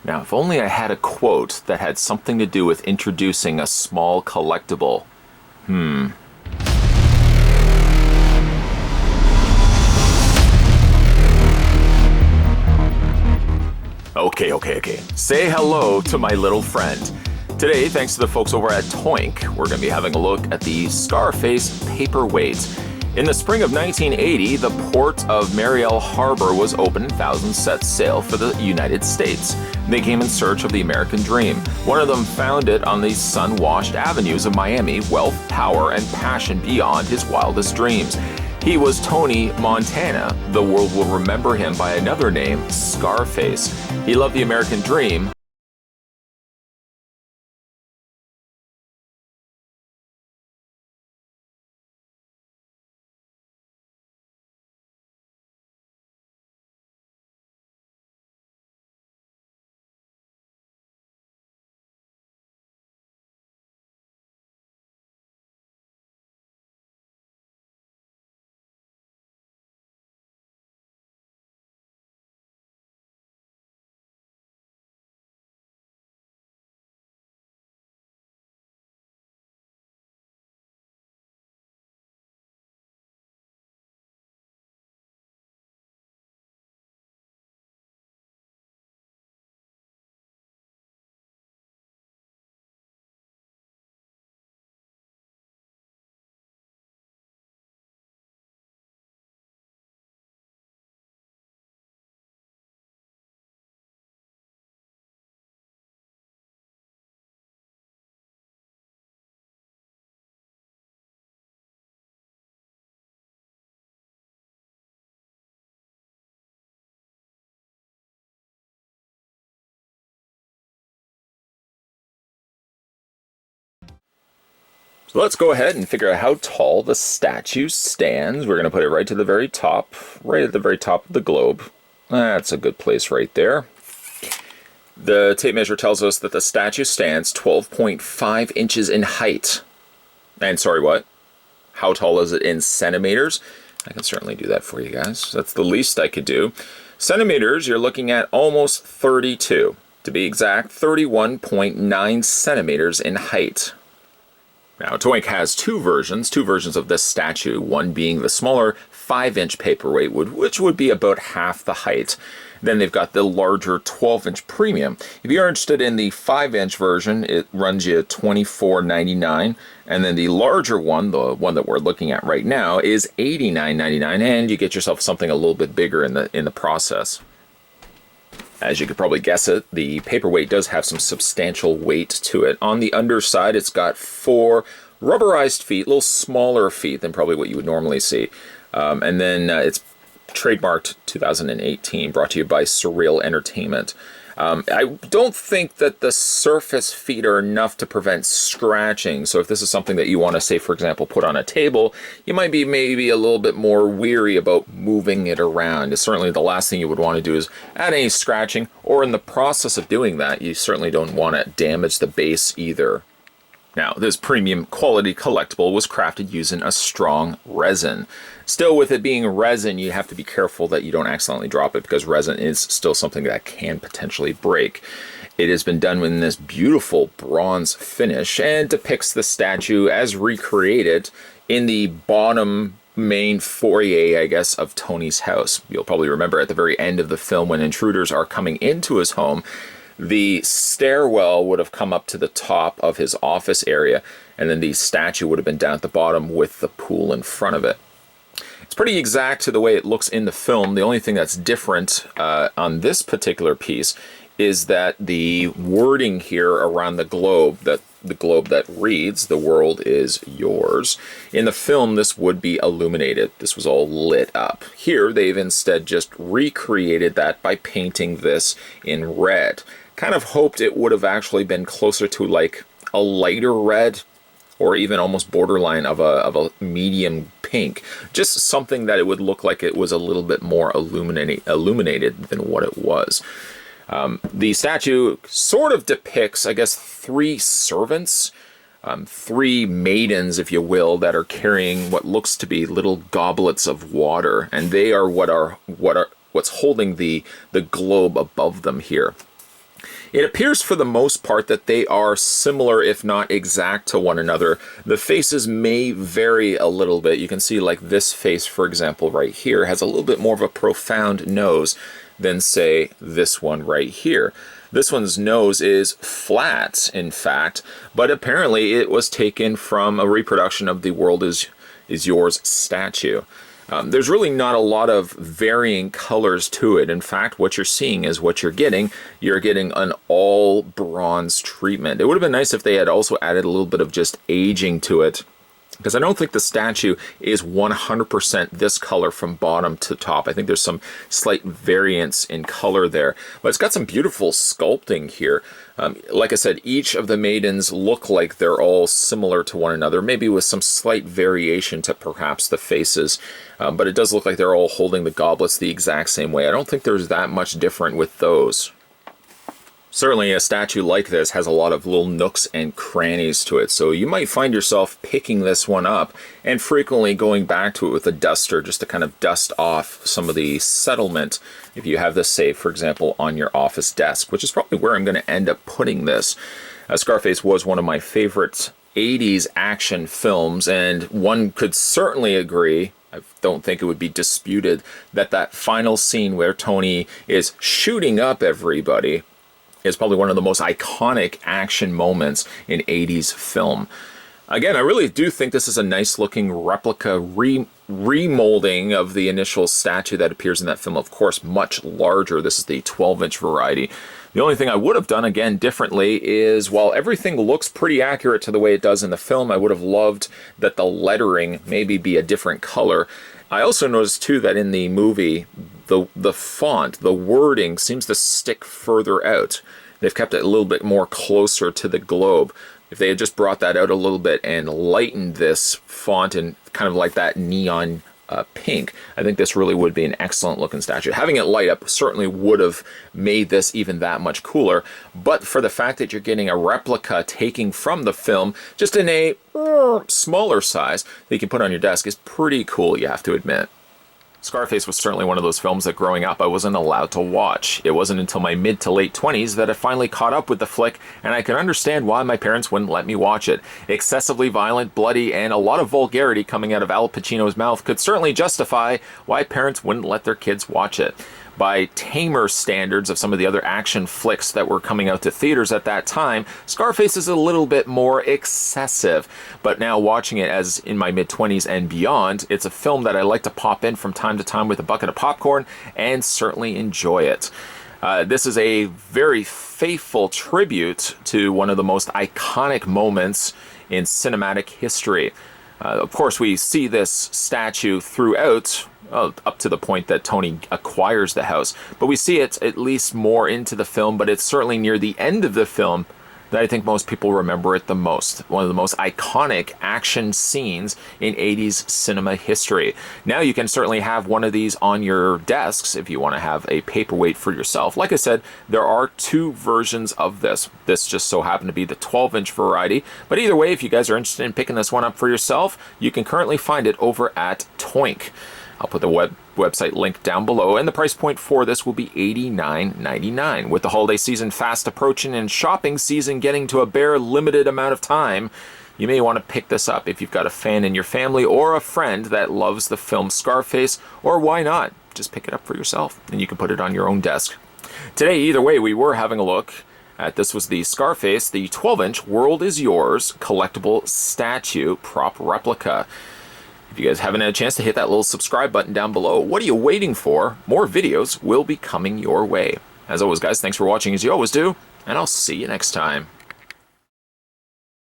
Now, if only I had a quote that had something to do with introducing a small collectible. Okay. Say hello to my little friend. Today, thanks to the folks over at Toink, we're going to be having a look at the Scarface paperweight. In the spring of 1980, the port of Mariel Harbor was open and thousands set sail for the United States. They came in search of the American dream. One of them found it on the sun-washed avenues of Miami, wealth, power, and passion beyond his wildest dreams. He was Tony Montana. The world will remember him by another name, Scarface. He loved the American dream. So let's go ahead and figure out how tall the statue stands. We're going to put it right to the very top, right at the very top of the globe. That's a good place right there. The tape measure tells us that the statue stands 12.5 inches in height. And sorry, what? How tall is it in centimeters? I can certainly do that for you guys. That's the least I could do. Centimeters, you're looking at almost 32. To be exact, 31.9 centimeters in height. Now, Toink has two versions of this statue, one being the smaller 5-inch paperweight, which would be about half the height. Then they've got the larger 12-inch premium. If you're interested in the 5-inch version, it runs you $24.99, and then the larger one, the one that we're looking at right now, is $89.99, and you get yourself something a little bit bigger in the process. As you could probably guess it, the paperweight does have some substantial weight to it. On the underside, it's got 4 rubberized feet, a little smaller feet than probably what you would normally see. And then it's trademarked 2018, brought to you by Surreal Entertainment. I don't think that the surface feet are enough to prevent scratching. So if this is something that you want to, say, for example, put on a table, you might be maybe a little bit more weary about moving it around. It's certainly the last thing you would want to do is add any scratching, or in the process of doing that, you certainly don't want to damage the base either. Now, this premium quality collectible was crafted using a strong resin. Still, with it being resin, you have to be careful that you don't accidentally drop it, because resin is still something that can potentially break. It has been done in this beautiful bronze finish and depicts the statue as recreated in the bottom main foyer, I guess, of Tony's house. You'll probably remember at the very end of the film, when intruders are coming into his home, the stairwell would have come up to the top of his office area, and then the statue would have been down at the bottom with the pool in front of it. It's pretty exact to the way it looks in the film. The only thing that's different on this particular piece is that the wording here around the globe that reads, "The world is yours." In the film, this would be illuminated. This was all lit up. Here, they've instead just recreated that by painting this in red. Kind of hoped it would have actually been closer to like a lighter red, or even almost borderline of a medium pink. Just something that it would look like it was a little bit more illuminated than what it was. The statue sort of depicts, I guess, 3 servants, 3 maidens, if you will, that are carrying what looks to be little goblets of water, and they are what's holding the globe above them here. It appears for the most part that they are similar, if not exact, to one another. The faces may vary a little bit. You can see like this face, for example, right here, has a little bit more of a profound nose than, say, this one right here. This one's nose is flat, in fact, but apparently it was taken from a reproduction of the World is Yours statue. There's really not a lot of varying colors to it. In fact, what you're seeing is what you're getting. You're getting an all bronze treatment. It would have been nice if they had also added a little bit of just aging to it, because I don't think the statue is 100% this color from bottom to top. I think there's some slight variance in color there, but it's got some beautiful sculpting here. Like I said, each of the maidens look like they're all similar to one another, maybe with some slight variation to perhaps the faces, but it does look like they're all holding the goblets the exact same way. I don't think there's that much different with those. Certainly a statue like this has a lot of little nooks and crannies to it, so you might find yourself picking this one up and frequently going back to it with a duster just to kind of dust off some of the settlement if you have this, say, for example, on your office desk, which is probably where I'm going to end up putting this. Scarface was one of my favorite 80s action films, and one could certainly agree, I don't think it would be disputed, that that final scene where Tony is shooting up everybody is probably one of the most iconic action moments in 80s film. Again, I really do think this is a nice looking replica remolding of the initial statue that appears in that film. Of course, much larger. This is the 12-inch variety. The only thing I would have done, again, differently is, while everything looks pretty accurate to the way it does in the film, I would have loved that the lettering maybe be a different color. I also noticed, too, that in the movie, the font, the wording seems to stick further out. They've kept it a little bit more closer to the globe. If they had just brought that out a little bit and lightened this font in kind of like that neon pink, I think this really would be an excellent looking statue. Having it light up certainly would have made this even that much cooler, but for the fact that you're getting a replica taking from the film just in a smaller size that you can put on your desk is pretty cool, you have to admit. Scarface was certainly one of those films that growing up I wasn't allowed to watch. It wasn't until my mid to late 20s that I finally caught up with the flick, and I can understand why my parents wouldn't let me watch it. Excessively violent, bloody, and a lot of vulgarity coming out of Al Pacino's mouth could certainly justify why parents wouldn't let their kids watch it. By tamer standards of some of the other action flicks that were coming out to theaters at that time, Scarface is a little bit more excessive. But now watching it as in my mid-20s and beyond, it's a film that I like to pop in from time to time with a bucket of popcorn and certainly enjoy it. This is a very faithful tribute to one of the most iconic moments in cinematic history. Of course, we see this statue throughout, up to the point that Tony acquires the house. But we see it at least more into the film, but it's certainly near the end of the film that I think most people remember it the most. One of the most iconic action scenes in 80s cinema history. Now you can certainly have one of these on your desks if you want to have a paperweight for yourself. Like I said, there are two versions of this. This just so happened to be the 12-inch variety. But either way, if you guys are interested in picking this one up for yourself, you can currently find it over at Toink. I'll put the website link down below, and the price point for this will be $89.99. With the holiday season fast approaching and shopping season getting to a bare limited amount of time, you may want to pick this up if you've got a fan in your family or a friend that loves the film Scarface, or why not? Just pick it up for yourself, and you can put it on your own desk. Today, either way, we were having a look at, this was the Scarface, the 12-inch World is Yours collectible statue prop replica. If you guys haven't had a chance to hit that little subscribe button down below, what are you waiting for? More videos will be coming your way. As always, guys, thanks for watching as you always do, and I'll see you next time.